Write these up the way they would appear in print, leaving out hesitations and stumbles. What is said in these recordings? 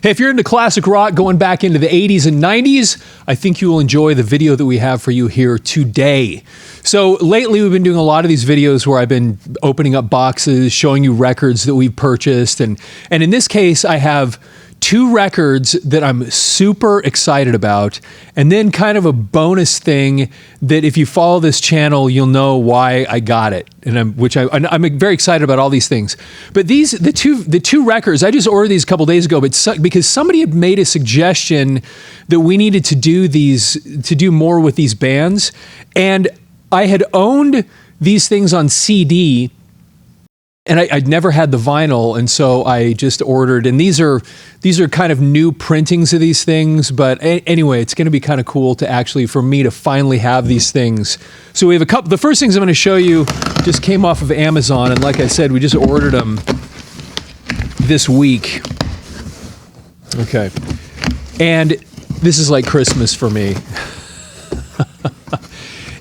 Hey, if you're into classic rock going back into the 80s and 90s, I think you will enjoy the video that we have for you here today. So lately we've been doing a lot of these videos where I've been opening up boxes, showing you records that we've purchased. And in this case, I have two records that I'm super excited about, and then kind of a bonus thing that if you follow this channel, you'll know why I got it. And I'm very excited about all these things. But the two records, I just ordered these a couple days ago, but because somebody had made a suggestion that we needed to do more with these bands, and I had owned these things on CD. And I'd never had the vinyl, and so I just ordered. And these are kind of new printings of these things. But anyway, it's going to be kind of cool for me to finally have these things. So we have a couple. The first things I'm going to show you just came off of Amazon, and like I said, we just ordered them this week. Okay, and this is like Christmas for me.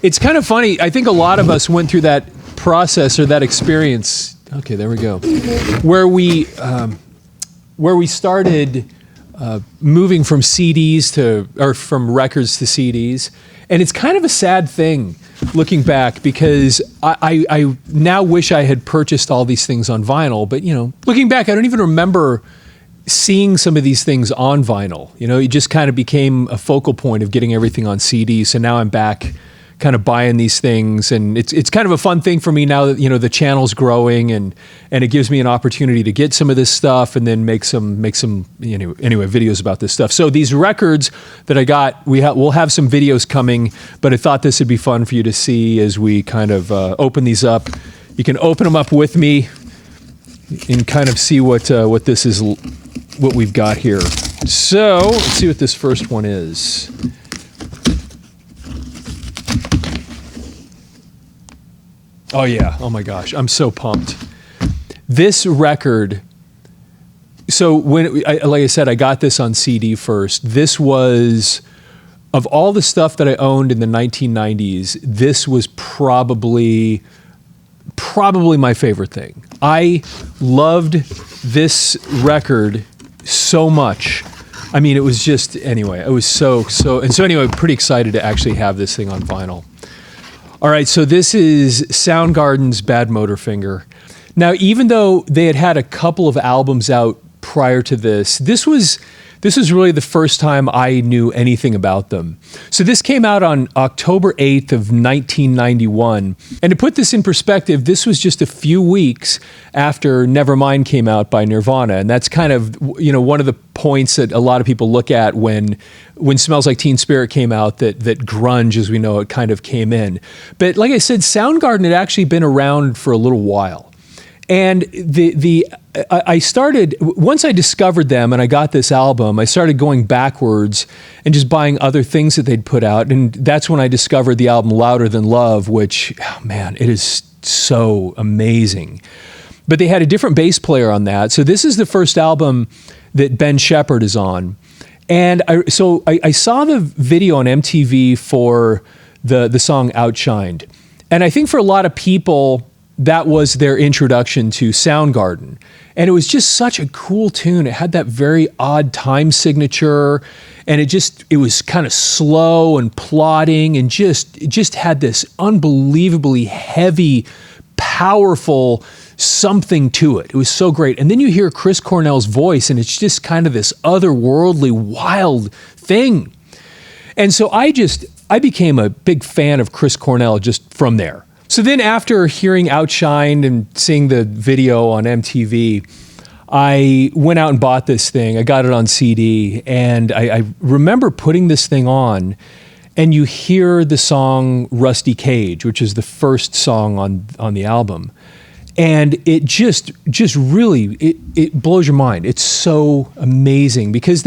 It's kind of funny. I think a lot of us went through that process or that experience. Okay, there we go. Where we started moving from from records to CDs, and it's kind of a sad thing looking back because I now wish I had purchased all these things on vinyl. But looking back, I don't even remember seeing some of these things on vinyl. It just kind of became a focal point of getting everything on CD. So now I'm back kind of buying these things, and it's kind of a fun thing for me now that the channel's growing, and it gives me an opportunity to get some of this stuff and then make some videos about this stuff. So these records that I got, we'll have some videos coming, but I thought this would be fun for you to see as we kind of open these up. You can open them up with me and kind of see what this is, what we've got here. So let's see what this first one is. Oh yeah, oh my gosh, I'm so pumped. This record, so like I said, I got this on CD first. This was, of all the stuff that I owned in the 1990s, this was probably my favorite thing. I loved this record so much. I mean, it was just, anyway, it was so, anyway, pretty excited to actually have this thing on vinyl. All right, so this is Soundgarden's Badmotorfinger. Now, even though they had a couple of albums out prior to this, this was really the first time I knew anything about them. So this came out on October 8th of 1991. And to put this in perspective, this was just a few weeks after Nevermind came out by Nirvana. And that's kind of, one of the points that a lot of people look at when Smells Like Teen Spirit came out, that grunge, as we know it, kind of came in. But like I said, Soundgarden had actually been around for a little while. And I started, once I discovered them and I got this album, I started going backwards and just buying other things that they'd put out. And that's when I discovered the album Louder Than Love, which, oh man, it is so amazing. But they had a different bass player on that. So this is the first album that Ben Shepherd is on. And I saw the video on MTV for the song Outshined. And I think for a lot of people, that was their introduction to Soundgarden. And it was just such a cool tune. It had that very odd time signature, and it was kind of slow and plodding, and just had this unbelievably heavy, powerful something to it. It was so great. And then you hear Chris Cornell's voice, and it's just kind of this otherworldly, wild thing. And so I became a big fan of Chris Cornell just from there. So then after hearing Outshined and seeing the video on MTV, I went out and bought this thing. I got it on CD, and I remember putting this thing on, and you hear the song Rusty Cage, which is the first song on the album. And it just really, it blows your mind. It's so amazing because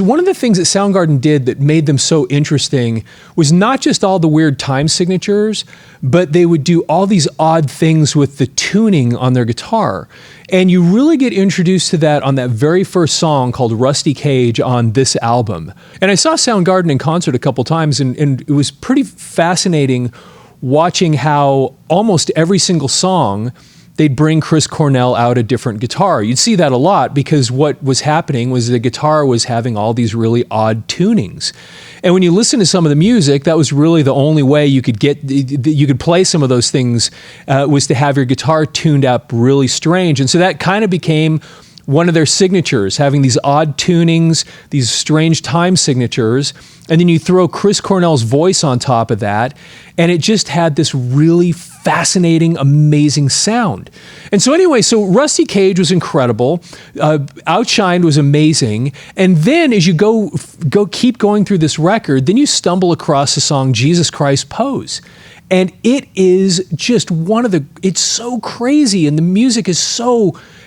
one of the things that Soundgarden did that made them so interesting was not just all the weird time signatures, but they would do all these odd things with the tuning on their guitar. And you really get introduced to that on that very first song called Rusty Cage on this album. And I saw Soundgarden in concert a couple times, and it was pretty fascinating watching how almost every single song they'd bring Chris Cornell out a different guitar. You'd see that a lot because what was happening was the guitar was having all these really odd tunings. And when you listen to some of the music, that was really the only way you could play some of those things, was to have your guitar tuned up really strange. And so that kind of became one of their signatures, having these odd tunings, these strange time signatures. And then you throw Chris Cornell's voice on top of that, and it just had this really fascinating, amazing sound. And so anyway, so Rusty Cage was incredible. Outshined was amazing. And then as you keep going through this record, then you stumble across the song Jesus Christ Pose. And it is just it's so crazy, and the music is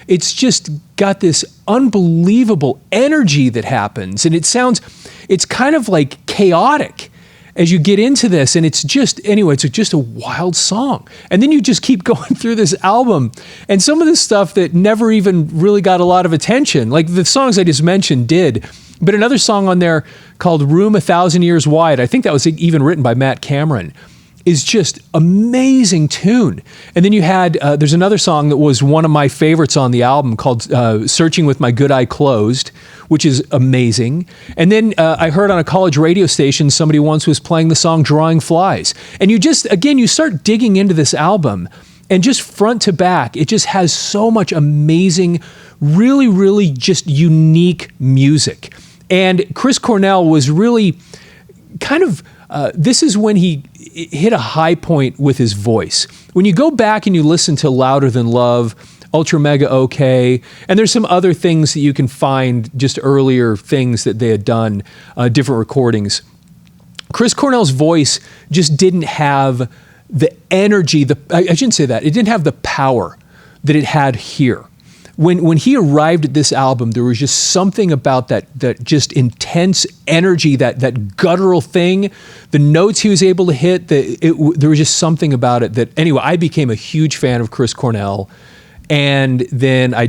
it's just got this unbelievable energy that happens. And it's kind of like chaotic as you get into this. And it's just a wild song. And then you just keep going through this album, and some of this stuff that never even really got a lot of attention, like the songs I just mentioned did. But another song on there called Room 1,000 Years Wide, I think that was even written by Matt Cameron, is just amazing tune. And then you had, there's another song that was one of my favorites on the album called Searching with My Good Eye Closed, which is amazing. And then I heard on a college radio station, somebody once was playing the song Drawing Flies. And you start digging into this album, and just front to back, it just has so much amazing, really, really just unique music. And Chris Cornell was really kind of, this is when he hit a high point with his voice. When you go back and you listen to Louder Than Love, Ultra Mega OK, and there's some other things that you can find, just earlier things that they had done, different recordings. Chris Cornell's voice just didn't have the energy, I shouldn't say that, it didn't have the power that it had here. When he arrived at this album, there was just something about that just intense energy, that guttural thing, the notes he was able to hit, there was just something about it that, anyway, I became a huge fan of Chris Cornell. And then I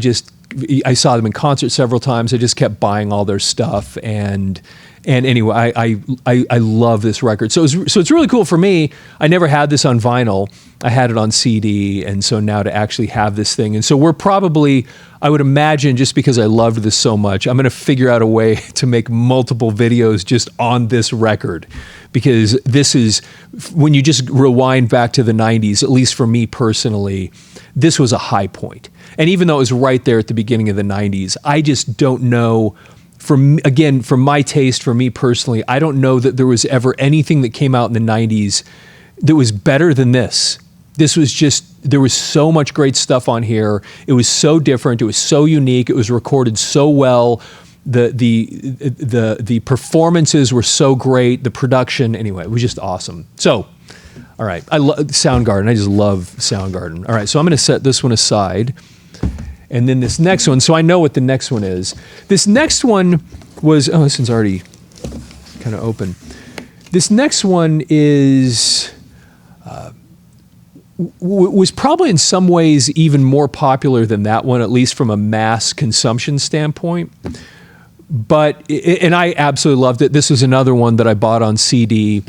saw them in concert several times. I just kept buying all their stuff. And anyway, I love this record. So it's really cool for me. I never had this on vinyl. I had it on CD, and so now to actually have this thing. And so we're probably, I would imagine, just because I loved this so much, I'm going to figure out a way to make multiple videos just on this record, because this is, when you just rewind back to the 90s, at least for me personally, this was a high point. And even though it was right there at the beginning of the 90s, I just don't know, from my taste, for me personally, I don't know that there was ever anything that came out in the 90s that was better than this. This was just, there was so much great stuff on here. It was so different. It was so unique. It was recorded so well. The performances were so great. The production, anyway, it was just awesome. So, all right, I love Soundgarden. I just love Soundgarden. All right, so I'm going to set this one aside. And then this next one, so I know what the next one is. This next one was, this one's already kind of open. This next one is, was probably in some ways even more popular than that one, at least from a mass consumption standpoint. And I absolutely loved it. This was another one that I bought on CD.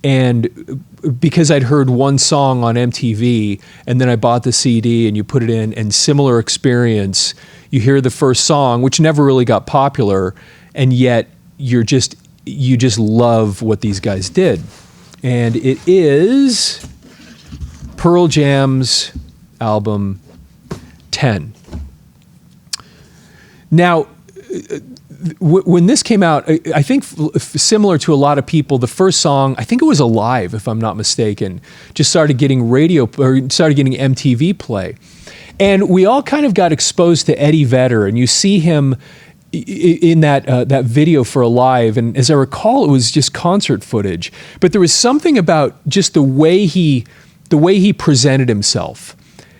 And because I'd heard one song on MTV, and then I bought the CD and you put it in, and similar experience, you hear the first song, which never really got popular, and yet you just love what these guys did. And it is Pearl Jam's album 10. Now, when this came out, I think similar to a lot of people, the first song, I think it was Alive, if I'm not mistaken, just started getting MTV play. And we all kind of got exposed to Eddie Vedder, and you see him in that video for Alive. And as I recall, it was just concert footage. But there was something about just the way he presented himself.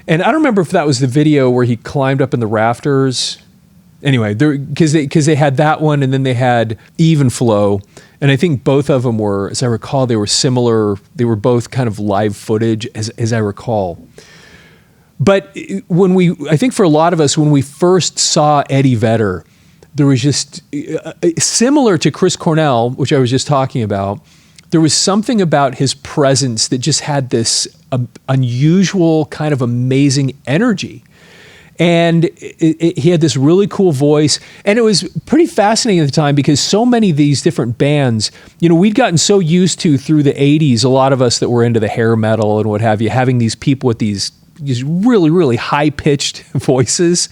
And I don't remember if that was the video where he climbed up in the rafters. Anyway, because they had that one, and then they had Even Flow, and I think both of them were, as I recall, they were similar. They were both kind of live footage, as I recall. But I think for a lot of us, when we first saw Eddie Vedder, there was just, similar to Chris Cornell, which I was just talking about, there was something about his presence that just had this unusual kind of amazing energy. And he had this really cool voice, and it was pretty fascinating at the time because so many of these different bands, you know, we'd gotten so used to through the 80s, a lot of us that were into the hair metal and what have you, having these people with these really, really high-pitched voices.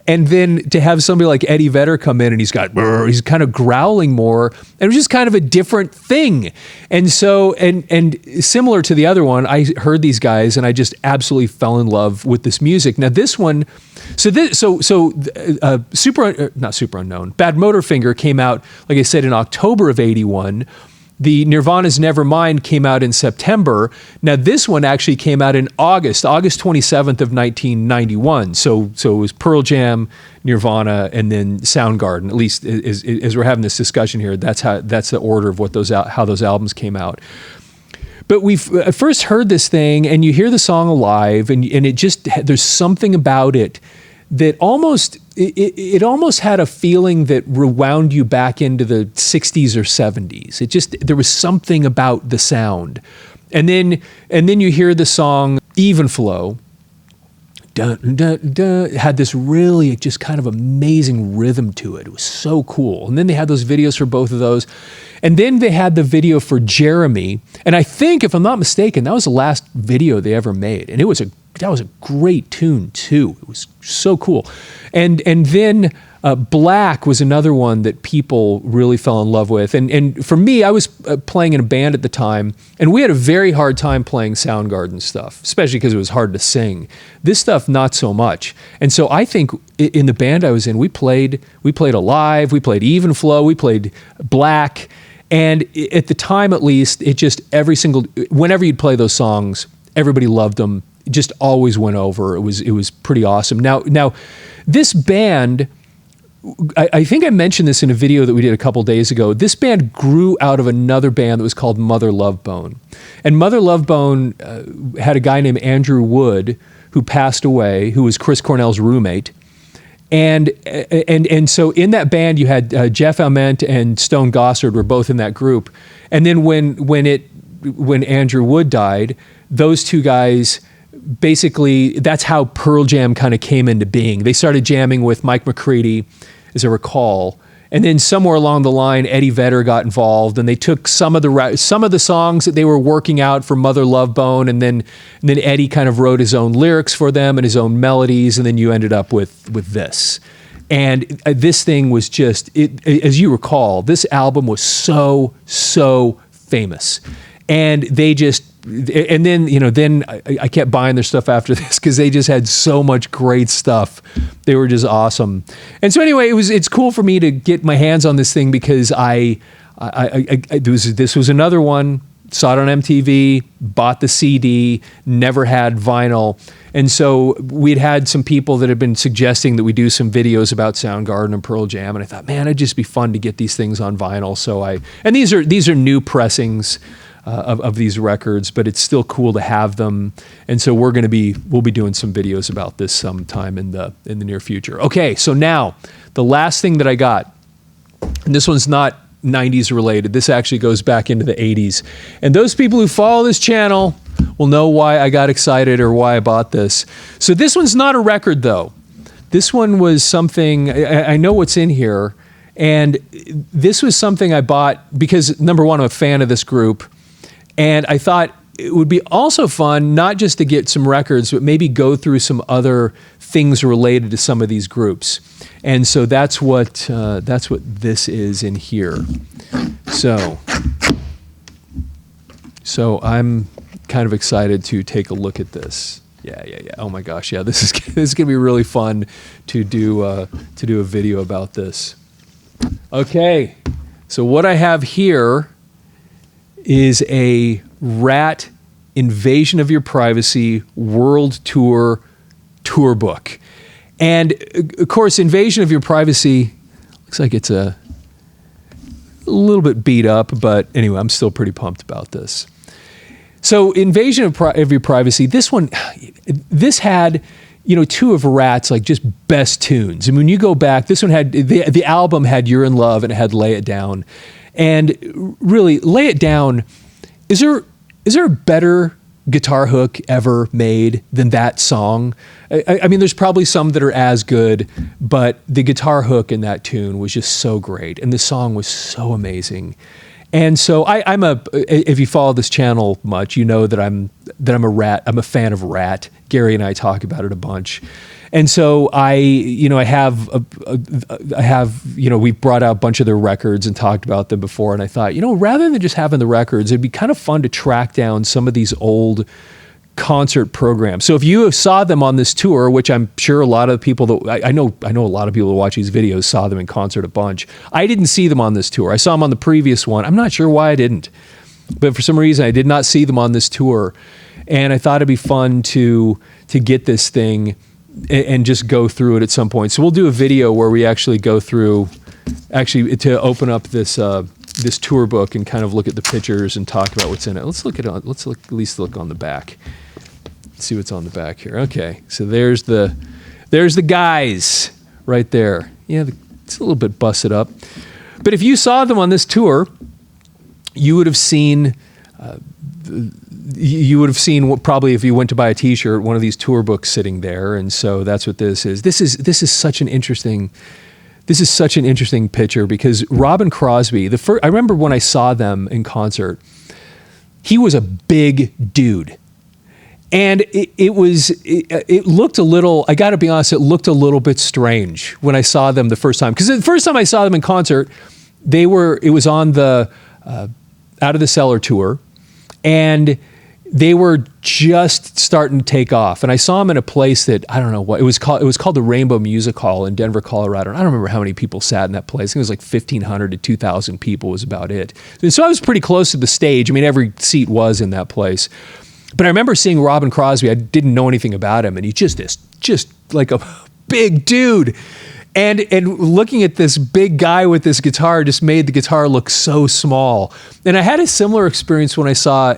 And then to have somebody like Eddie Vedder come in and he's kind of growling more, and it was just kind of a different thing. And so, and similar to the other one, I heard these guys and I just absolutely fell in love with this music. Now this one, not Super Unknown, Badmotorfinger came out, like I said, in October of 81. The Nirvana's Nevermind came out in September. Now this one actually came out in August 27th of 1991. So it was Pearl Jam, Nirvana, and then Soundgarden. At least as we're having this discussion here, that's the order of how those albums came out. But we first heard this thing, and you hear the song live, and it just, there's something about it that almost had a feeling that rewound you back into the 60s or 70s. There was something about the sound. And then you hear the song Even Flow. Dun, dun, dun, had this really just kind of amazing rhythm to it. It was so cool. And then they had those videos for both of those. And then they had the video for Jeremy. And I think, if I'm not mistaken, that was the last video they ever made. And that was a great tune too. It was so cool. And then Black was another one that people really fell in love with. And for me, I was playing in a band at the time, and we had a very hard time playing Soundgarden stuff, especially because it was hard to sing. This stuff, not so much. And so I think in the band I was in, we played Alive, we played Even Flow, we played Black. And at the time, at least, whenever you'd play those songs, everybody loved them. It just always went over. It was pretty awesome. Now, this band, I think I mentioned this in a video that we did a couple days ago. This band grew out of another band that was called Mother Love Bone. And Mother Love Bone had a guy named Andrew Wood who passed away, who was Chris Cornell's roommate. And so in that band, you had Jeff Ament and Stone Gossard were both in that group. And then when Andrew Wood died, those two guys, basically, that's how Pearl Jam kind of came into being. They started jamming with Mike McCready, as I recall, and then somewhere along the line, Eddie Vedder got involved, and they took some of the songs that they were working out for Mother Love Bone, and then Eddie kind of wrote his own lyrics for them and his own melodies, and then you ended up with this. And this thing was just, as you recall, this album was so famous. And then I kept buying their stuff after this because they just had so much great stuff. They were just awesome. And so anyway, it's cool for me to get my hands on this thing because this was another one. Saw it on MTV, bought the CD, never had vinyl. And so we'd had some people that had been suggesting that we do some videos about Soundgarden and Pearl Jam. And I thought, man, it'd just be fun to get these things on vinyl. And these are new pressings of these records, but it's still cool to have them. And so we'll be doing some videos about this sometime in the near future. Okay, so now the last thing that I got, and this one's not 90s related. This actually goes back into the 80s. And those people who follow this channel will know why I got excited or why I bought this. So this one's not a record though. This one was something, I know what's in here, and this was something I bought because, number one, I'm a fan of this group. And I thought it would be also fun, not just to get some records, but maybe go through some other things related to some of these groups. And so that's what this is in here. So I'm kind of excited to take a look at this. Yeah. Oh my gosh, yeah. This is gonna be really fun to do a video about this. Okay, so what I have here is a Ratt Invasion of Your Privacy World Tour book. And of course, Invasion of Your Privacy looks like it's a little bit beat up, but anyway, I'm still pretty pumped about this. So Invasion of Your Privacy, this had, two of Ratt's like just best tunes. And when you go back, this one had, the album had You're in Love and it had Lay It Down. And really, Lay It Down, is there a better guitar hook ever made than that song. I mean, there's probably some that are as good, but the guitar hook in that tune was just so great, and the song was so amazing. And so if you follow this channel much, you know that I'm a fan of Ratt. Gary and I talk about it a bunch. And so we've brought out a bunch of their records and talked about them before. And I thought, rather than just having the records, it'd be kind of fun to track down some of these old concert programs. So if you saw them on this tour, which I'm sure a lot of people that I know a lot of people who watch these videos saw them in concert a bunch. I didn't see them on this tour. I saw them on the previous one. I'm not sure why I didn't, but for some reason I did not see them on this tour. And I thought it'd be fun to get this thing and just go through it at some point. So we'll do a video where we actually go through, to open up this this tour book and kind of look at the pictures and talk about what's in it. Let's at least look on the back. Let's see what's on the back here. Okay, so there's the guys right there. Yeah, it's a little bit busted up, but if you saw them on this tour, you would have seen. You would have seen what, probably if you went to buy a T-shirt, one of these tour books sitting there, and so that's what this is. This is such an interesting picture because Robin Crosby. I remember when I saw them in concert, he was a big dude, and it looked a little. I got to be honest, it looked a little bit strange when I saw them the first time, because the first time I saw them in concert, it was on the Out of the Cellar tour, and they were just starting to take off. And I saw them in a place that, I don't know what, it was called the Rainbow Music Hall in Denver, Colorado. And I don't remember how many people sat in that place. I think it was like 1,500 to 2,000 people was about it. And so I was pretty close to the stage. I mean, every seat was in that place. But I remember seeing Robin Crosby. I didn't know anything about him. And he's just like a big dude. And looking at this big guy with this guitar just made the guitar look so small. And I had a similar experience when I saw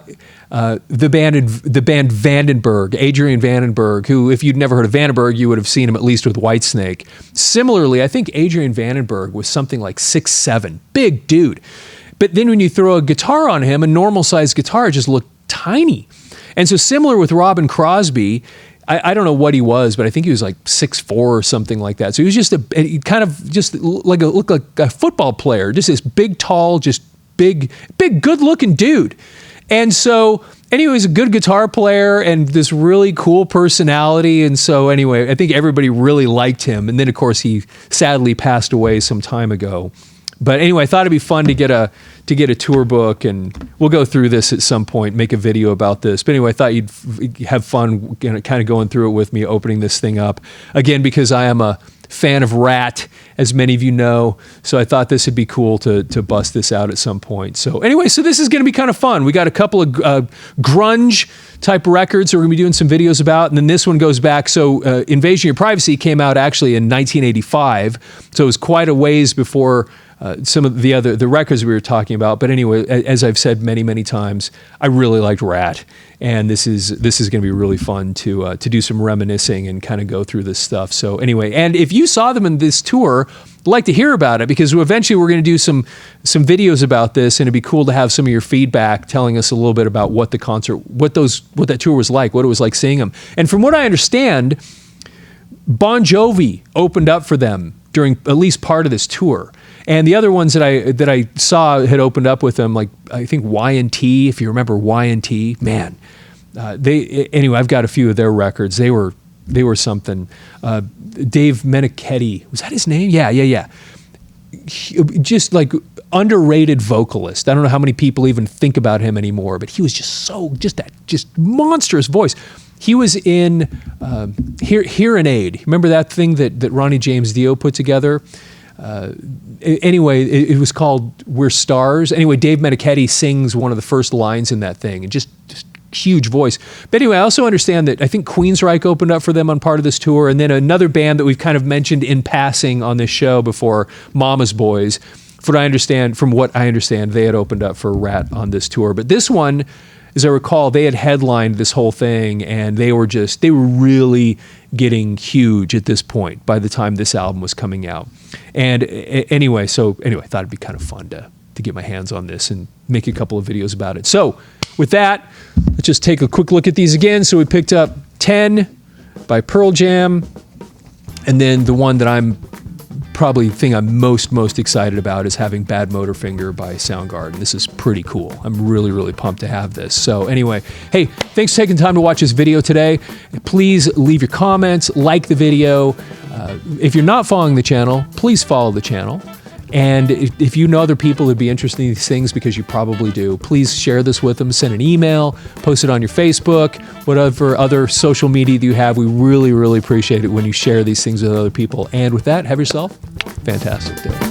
the band Vandenberg, Adrian Vandenberg, who, if you'd never heard of Vandenberg, you would have seen him at least with Whitesnake. Similarly, I think Adrian Vandenberg was something like 6'7", big dude. But then when you throw a guitar on him, a normal sized guitar just looked tiny. And so similar with Robin Crosby, I don't know what he was, but I think he was like 6'4" or something like that. So he was just looked like a football player, just this big, tall, just big, good looking dude. And so anyway, he's a good guitar player and this really cool personality. And so anyway, I think everybody really liked him. And then of course he sadly passed away some time ago. But anyway, I thought it'd be fun to get a tour book, and we'll go through this at some point, make a video about this. But anyway, I thought you'd have fun kind of going through it with me, opening this thing up. Again, because I am a fan of Ratt, as many of you know, so I thought this would be cool to bust this out at some point. So anyway, so this is going to be kind of fun. We got a couple of grunge type records that we're going to be doing some videos about, and then this one goes back. So Invasion of Your Privacy came out actually in 1985, so it was quite a ways before some of the records we were talking about. But anyway, as I've said many times, I really liked Ratt, and this is going to be really fun to do some reminiscing and kind of go through this stuff. So anyway, and if you saw them in this tour, I'd like to hear about it, because eventually we're going to do some videos about this, and it'd be cool to have some of your feedback telling us a little bit about what the concert, what that tour was like, what it was like seeing them. And from what I understand, Bon Jovi opened up for them during at least part of this tour. And the other ones that I saw had opened up with them, like I think Y&T, if you remember Y&T, man, anyway, I've got a few of their records. They were something. Dave Meniketti, was that his name? Yeah. Just like underrated vocalist. I don't know how many people even think about him anymore, but he was just monstrous voice. He was in Hearing Aid. Remember that thing that Ronnie James Dio put together? Anyway, it was called We're Stars. Anyway, Dave Meniketti sings one of the first lines in that thing, and just huge voice. But anyway, I also understand that I think Queensrÿche opened up for them on part of this tour, and then another band that we've kind of mentioned in passing on this show before, Mama's Boys. From what I understand, they had opened up for Ratt on this tour. But this one, as I recall, they had headlined this whole thing, and they were really getting huge at this point by the time this album was coming out. And anyway, I thought it'd be kind of fun to get my hands on this and make a couple of videos about it. So with that, let's just take a quick look at these again. So we picked up 10 by Pearl Jam, and then the one that I'm most excited about is having Badmotorfinger by Soundgarden. This is pretty cool. I'm really pumped to have this. So anyway, hey, thanks for taking time to watch this video today. Please leave your comments, like the video. If you're not following the channel, please follow the channel. And if you know other people who'd be interested in these things, because you probably do, please share this with them, send an email, post it on your Facebook, whatever other social media that you have. We really appreciate it when you share these things with other people. And with that, have yourself a fantastic day.